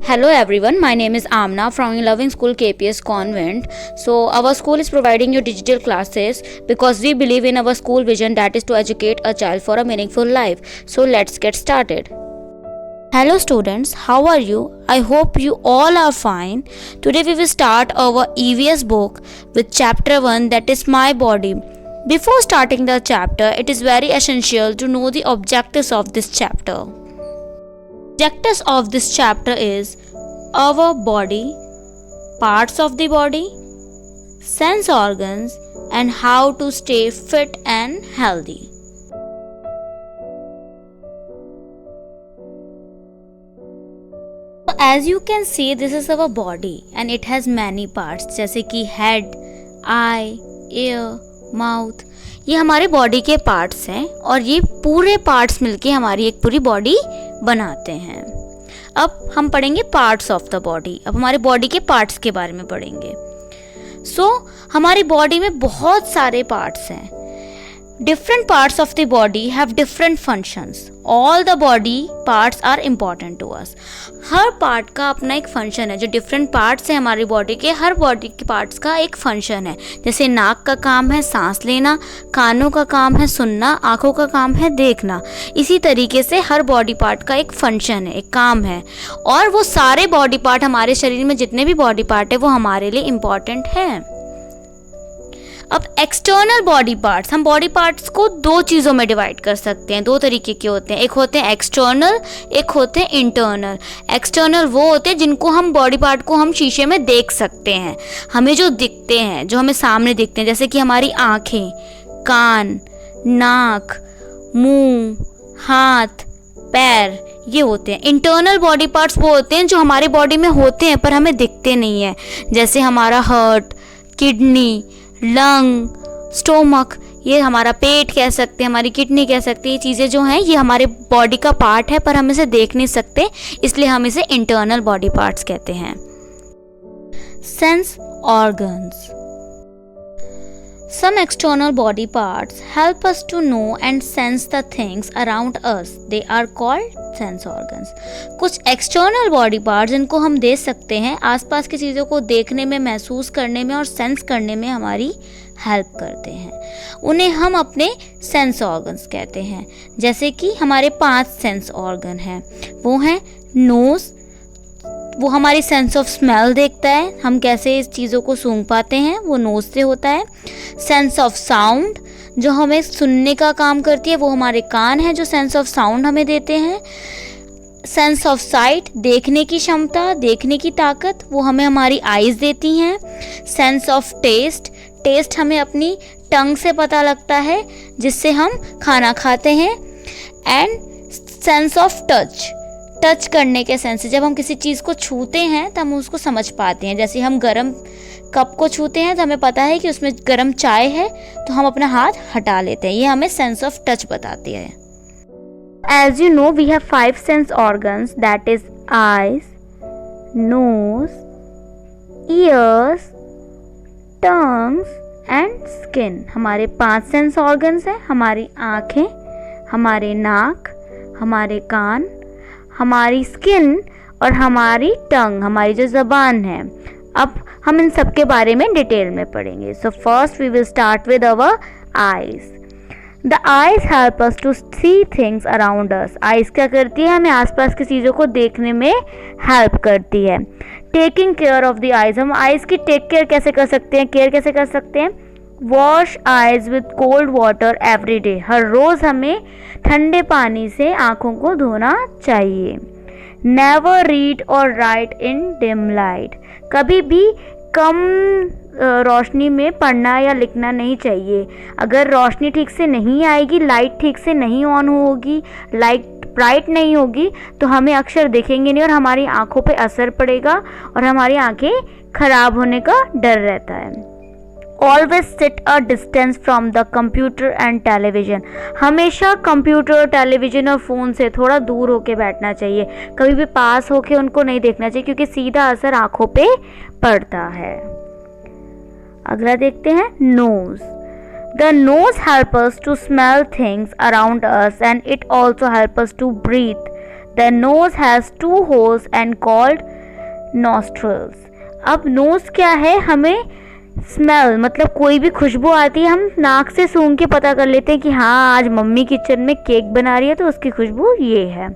Hello everyone, my name is Amna from Loving School KPS Convent. So our school is providing you digital classes because we believe in our school vision, that is to educate a child for a meaningful life. So let's get started. Hello students, how are you? I hope you all are fine. Today we will start our EVS book with chapter 1, that is My Body. Before starting the chapter, it is very essential to know the objectives of this chapter. Objectives of this chapter is our body, parts of the body, sense organs, and how to stay fit and healthy. As you can see, this is our body and it has many parts जैसे कि head, eye, ear, mouth. ये हमारे body के parts हैं और ये पूरे parts मिलके हमारी एक पूरी बॉडी बनाते हैं. अब हम पढ़ेंगे पार्ट्स ऑफ द बॉडी. अब हमारे बॉडी के पार्ट्स के बारे में पढ़ेंगे. हमारी बॉडी में बहुत सारे पार्ट्स हैं. Different parts of the body have different functions. All the body parts are important to us. Her part का अपना एक फंक्शन है. जो डिफरेंट पार्ट्स हैं हमारी बॉडी के, हर बॉडी के पार्ट्स का एक फंक्शन है. जैसे नाक का काम है सांस लेना, कानों का काम है सुनना, आँखों का काम है देखना. इसी तरीके से हर बॉडी पार्ट का एक फंक्शन है, एक काम है. और वो सारे बॉडी पार्ट, हमारे शरीर में जितने भी बॉडी पार्ट है वो हमारे लिए इम्पॉर्टेंट हैं. अब एक्सटर्नल बॉडी पार्ट्स, हम बॉडी पार्ट्स को दो चीज़ों में डिवाइड कर सकते हैं. दो तरीके के होते हैं. एक होते हैं एक्सटर्नल, एक होते हैं इंटरनल. एक्सटर्नल वो होते हैं जिनको हम बॉडी पार्ट को हम शीशे में देख सकते हैं, हमें जो दिखते हैं, जो हमें सामने दिखते हैं. जैसे कि हमारी आँखें, कान, नाक, मुंह, हाथ, पैर, ये होते हैं. इंटरनल बॉडी पार्ट्स वो होते हैं जो हमारी बॉडी में होते हैं पर हमें दिखते नहीं हैं. जैसे हमारा हार्ट, किडनी, लंग, स्टोमक, ये हमारा पेट कह सकते हैं, हमारी किडनी कह सकते हैं. ये चीज़ें जो हैं ये हमारे बॉडी का पार्ट है पर हम इसे देख नहीं सकते, इसलिए हम इसे इंटरनल बॉडी पार्ट्स कहते हैं. Sense organs. Some external body parts help us to know and sense the things around us. They are called sense organs. कुछ external body parts जिनको हम देख सकते हैं, आसपास की चीज़ों को देखने में, महसूस करने में और सेंस करने में हमारी हेल्प करते हैं. उन्हें हम अपने सेंस ऑर्गन्स कहते हैं. जैसे कि हमारे 5 सेंस ऑर्गन हैं. वो हैं नोज़, वो हमारी सेंस ऑफ स्मेल देखता है, हम कैसे इस चीज़ों को सूंघ पाते हैं, वो नोज़ से होता है. सेंस ऑफ साउंड, जो हमें सुनने का काम करती है, वो हमारे कान हैं जो सेंस ऑफ साउंड हमें देते हैं. सेंस ऑफ साइट, देखने की क्षमता, देखने की ताकत, वो हमें हमारी आइज़ देती हैं. सेंस ऑफ टेस्ट, टेस्ट हमें अपनी टंग से पता लगता है जिससे हम खाना खाते हैं. And sense of touch, touch करने के सेंस, जब हम किसी चीज़ को छूते हैं तो हम उसको समझ पाते हैं. जैसे हम गरम कप को छूते हैं तो हमें पता है कि उसमें गरम चाय है तो हम अपना हाथ हटा लेते हैं. ये हमें सेंस ऑफ टच बताती है. As you know we have 5 sense organs, that is eyes, nose, ears, tongues and skin. हमारे 5 सेंस ऑर्गन्स हैं. हमारी आँखें, हमारे नाक, हमारे कान, हमारी स्किन और हमारी टंग, हमारी जो ज़बान है. अब हम इन सब के बारे में डिटेल में पढ़ेंगे. So first we will start with our eyes. The eyes help us to see things around us. Eyes क्या करती है? हमें आसपास की चीज़ों को देखने में हेल्प करती है. Taking care of the eyes, हम आईज की टेक केयर कैसे कर सकते हैं, केयर कैसे कर सकते हैं? Wash eyes with cold water every day. हर रोज़ हमें ठंडे पानी से आँखों को धोना चाहिए. नेवर रीड और राइट इन डिम लाइट. कभी भी कम रोशनी में पढ़ना या लिखना नहीं चाहिए. अगर रोशनी ठीक से नहीं आएगी, लाइट ठीक से नहीं ऑन होगी, लाइट ब्राइट नहीं होगी तो हमें अक्षर दिखेंगे नहीं और हमारी आँखों पे असर पड़ेगा और हमारी आँखें खराब होने का डर रहता है. Always sit a distance from the computer and television. हमेशा कंप्यूटर, टेलीविजन और फ़ोन से थोड़ा दूर होके बैठना चाहिए. कभी भी पास होके उनको नहीं देखना चाहिए क्योंकि सीधा असर आँखों पे पड़ता है. अगला देखते हैं nose. The nose help us to smell things around us and it also help us to breathe. The nose has 2 holes and called nostrils. अब नोज क्या है, हमें स्मेल मतलब कोई भी खुशबू आती है हम नाक से सूंघ के पता कर लेते हैं कि हाँ आज मम्मी किचन में केक बना रही है तो उसकी खुशबू ये है.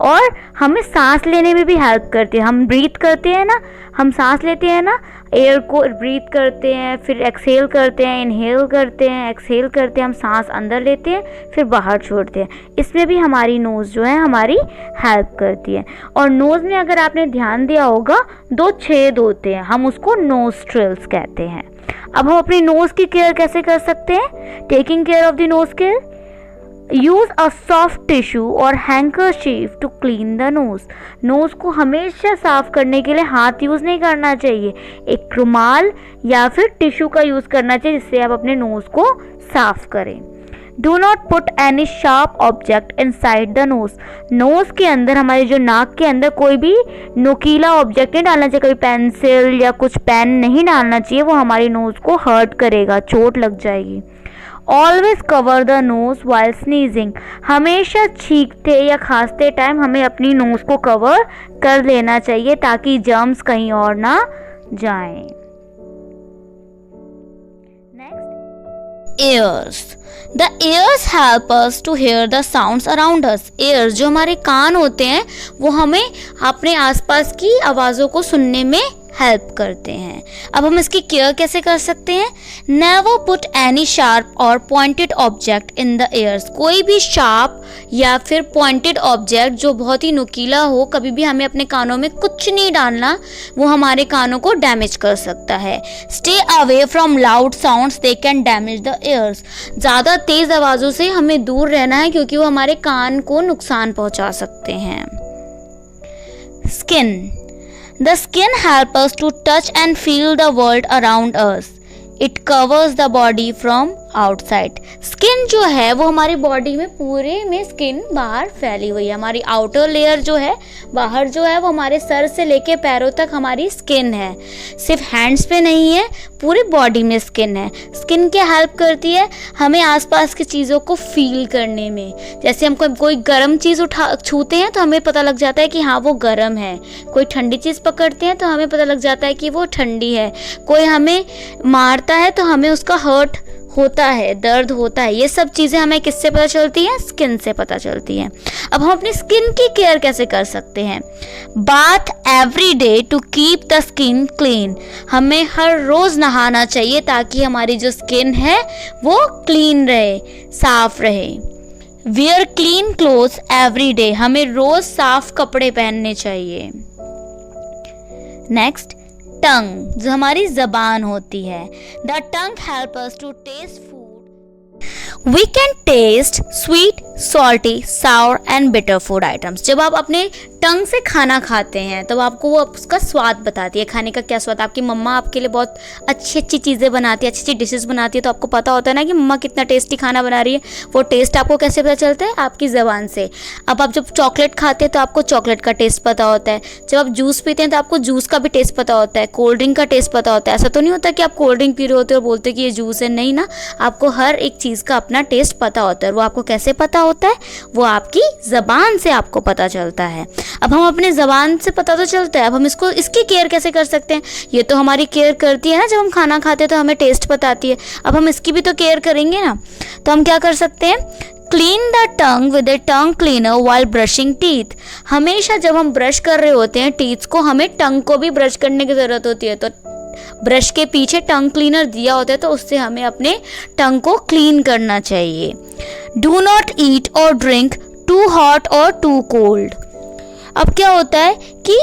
और हमें सांस लेने में भी हेल्प करती है. हम ब्रीथ करते हैं ना, हम सांस लेते हैं ना, एयर को ब्रीथ करते हैं, फिर एक्सहेल करते हैं, इनहेल करते हैं, एक्सहेल करते हैं, हम सांस अंदर लेते हैं फिर बाहर छोड़ते हैं. इसमें भी हमारी नोज़ जो है हमारी हेल्प करती है. और नोज़ में अगर आपने ध्यान दिया होगा 2 छेद होते हैं, हम उसको नोस्ट्रिल्स कहते हैं. अब हम अपनी नोज़ की केयर कैसे कर सकते हैं? Taking care of the nose care, use a soft tissue और handkerchief to clean the nose. Nose को हमेशा साफ करने के लिए हाथ यूज नहीं करना चाहिए, एक रुमाल या फिर टिश्यू का यूज करना चाहिए जिससे आप अपने नोज को साफ करें. Do not put any sharp object inside the nose. Nose के अंदर, हमारे जो नाक के अंदर कोई भी नुकीला ऑब्जेक्ट नहीं डालना चाहिए. कोई पेंसिल या कुछ पेन नहीं डालना चाहिए, वो हमारी नोज को हर्ट करेगा, चोट लग जाएगी. Always cover the nose while sneezing. हमेशा छींकते या खांसते टाइम हमें अपनी नोज को कवर कर लेना चाहिए ताकि जर्म्स कहीं और ना जाएं. Next, ears. The ears help us to hear the sounds around us. Ears जो हमारे कान होते हैं वो हमें अपने आसपास की आवाज़ों को सुनने में हेल्प करते हैं. अब हम इसकी केयर कैसे कर सकते हैं? नेवर पुट एनी शार्प और pointed object in the ears. कोई भी शार्प या फिर पॉइंटेड ऑब्जेक्ट जो बहुत ही नुकीला हो, कभी भी हमें अपने कानों में कुछ नहीं डालना, वो हमारे कानों को डैमेज कर सकता है. Stay away from loud sounds, they can damage the ears. ज़्यादा तेज़ आवाज़ों से हमें दूर रहना है क्योंकि वो हमारे कान को नुकसान पहुंचा सकते हैं. Skin. The skin helps us to touch and feel the world around us. It covers the body from outside. Skin जो है वो हमारी बॉडी में पूरे में स्किन बाहर फैली हुई है. हमारी आउटर लेयर जो है बाहर जो है वो हमारे सर से लेके पैरों तक हमारी स्किन है. सिर्फ हैंड्स पे नहीं है, पूरी बॉडी में स्किन है. स्किन क्या हेल्प करती है? हमें आसपास की चीज़ों को फील करने में. जैसे हम कोई गर्म चीज़ छूते हैं तो हमें पता लग जाता है कि हाँ वो गर्म है. कोई ठंडी चीज़ पकड़ते हैं तो हमें पता लग जाता है कि वो ठंडी है. कोई हमें मारता है तो हमें उसका हर्ट होता है, दर्द होता है. ये सब चीज़ें हमें किससे पता चलती हैं? स्किन से पता चलती हैं. अब हम अपनी स्किन की केयर कैसे कर सकते हैं? Bath every day to keep the skin clean. हमें हर रोज़ नहाना चाहिए ताकि हमारी जो स्किन है वो क्लीन रहे, साफ रहे. Wear clean clothes every day. हमें रोज़ साफ कपड़े पहनने चाहिए. नेक्स्ट, टंग जो हमारी जबान होती है. The tongue help us to taste food. We can taste sweet, salty, sour and bitter food items. जब आप अपने टंग से खाना खाते हैं तब आपको वो उसका स्वाद बताती है, खाने का क्या स्वाद. आपकी मम्मा आपके लिए बहुत अच्छी अच्छी चीज़ें बनाती है, अच्छी अच्छी डिशेस बनाती है, तो आपको पता होता है ना कि मम्मा कितना टेस्टी खाना बना रही है. वो टेस्ट आपको कैसे पता चलता है? आपकी ज़बान से. अब आप जब चॉकलेट खाते हैं तो आपको चॉकलेट का टेस्ट पता होता है. जब आप जूस पीते हैं तो आपको जूस का भी टेस्ट पता होता है, कोल्ड ड्रिंक का टेस्ट पता होता है. ऐसा तो नहीं होता कि आप कोल्ड ड्रिंक पी रहे होते हो और बोलते कि ये जूस है. नहीं ना, आपको हर एक चीज़ का अपना टेस्ट पता होता है. वो आपको कैसे पता होता है? वो आपकी ज़बान से आपको पता चलता है. अब हम अपने ज़बान से पता तो चलता है, अब हम इसकी केयर कैसे कर सकते हैं? ये तो हमारी केयर करती है ना, जब हम खाना खाते हैं तो हमें टेस्ट बताती है. अब हम इसकी भी तो केयर करेंगे ना. तो हम क्या कर सकते हैं? Clean the tongue with A tongue cleaner while brushing teeth. हमेशा जब हम ब्रश कर रहे होते हैं टीथ को, हमें टंग को भी ब्रश करने की ज़रूरत होती है. तो ब्रश के पीछे टंग क्लीनर दिया होता है तो उससे हमें अपने टंग को क्लीन करना चाहिए. डू नॉट ईट और ड्रिंक टू हॉट और टू कोल्ड. अब क्या होता है कि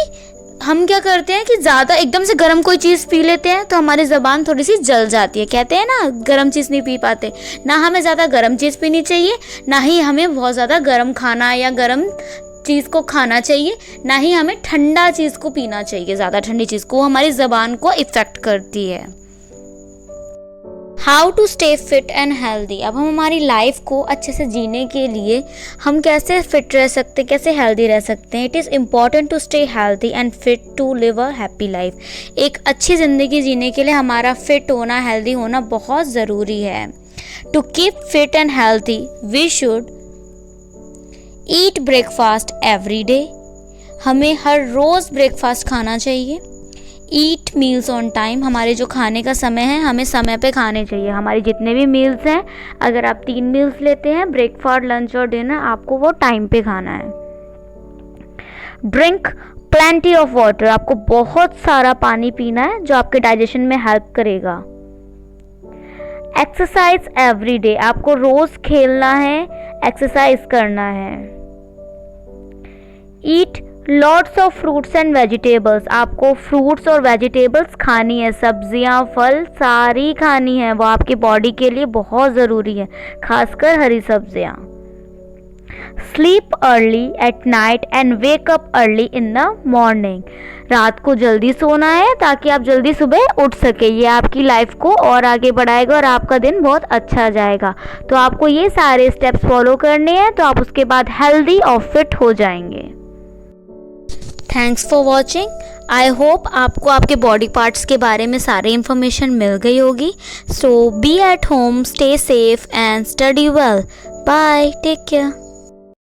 हम क्या करते हैं कि ज़्यादा एकदम से गर्म कोई चीज़ पी लेते हैं तो हमारी ज़बान थोड़ी सी जल जाती है. कहते हैं ना गर्म चीज़ नहीं पी पाते. ना हमें ज़्यादा गर्म चीज़ पीनी चाहिए, ना ही हमें बहुत ज़्यादा गर्म खाना या गर्म चीज़ को खाना चाहिए, ना ही हमें ठंडा चीज़ को पीना चाहिए. ज़्यादा ठंडी चीज़ को हमारी ज़बान को इफ़ेक्ट करती है. How to stay fit and healthy. अब हम हमारी लाइफ को अच्छे से जीने के लिए हम कैसे फिट रह सकते, कैसे हेल्दी रह सकते हैं? It is important to stay healthy and fit to live a happy life. एक अच्छी ज़िंदगी जीने के लिए हमारा फिट होना, हेल्दी होना बहुत ज़रूरी है. To keep fit and healthy we should eat breakfast every day, हमें हर रोज़ ब्रेकफास्ट खाना चाहिए। ईट मील्स ऑन टाइम, हमारे जो खाने का समय है हमें समय पे खाने चाहिए। हमारे जितने भी मील्स हैं, अगर आप 3 मील्स लेते हैं, ब्रेकफास्ट, लंच और डिनर, आपको वो टाइम पे खाना है। ड्रिंक प्लेंटी ऑफ वाटर, आपको बहुत सारा पानी पीना है जो आपके डाइजेशन में हेल्प करेगा। एक्सरसाइज एवरी डे, आपको रोज खेलना है, एक्सरसाइज करना है। Eat lots of fruits and vegetables, आपको फ्रूट्स और वेजिटेबल्स खानी है, सब्जियां, फल सारी खानी है, वो आपकी बॉडी के लिए बहुत ज़रूरी है, खासकर हरी सब्जियां। Sleep early at night and wake up early in the morning, रात को जल्दी सोना है ताकि आप जल्दी सुबह उठ सके। ये आपकी लाइफ को और आगे बढ़ाएगा और आपका दिन बहुत अच्छा जाएगा। तो आपको ये सारे स्टेप्स फॉलो करने हैं, तो आप उसके बाद हेल्दी और फिट हो जाएंगे। Thanks for watching. I hope आपको आपके बॉडी पार्ट्स के बारे में सारी इन्फॉर्मेशन मिल गई होगी। So be at home, stay safe and study well. Bye, take care.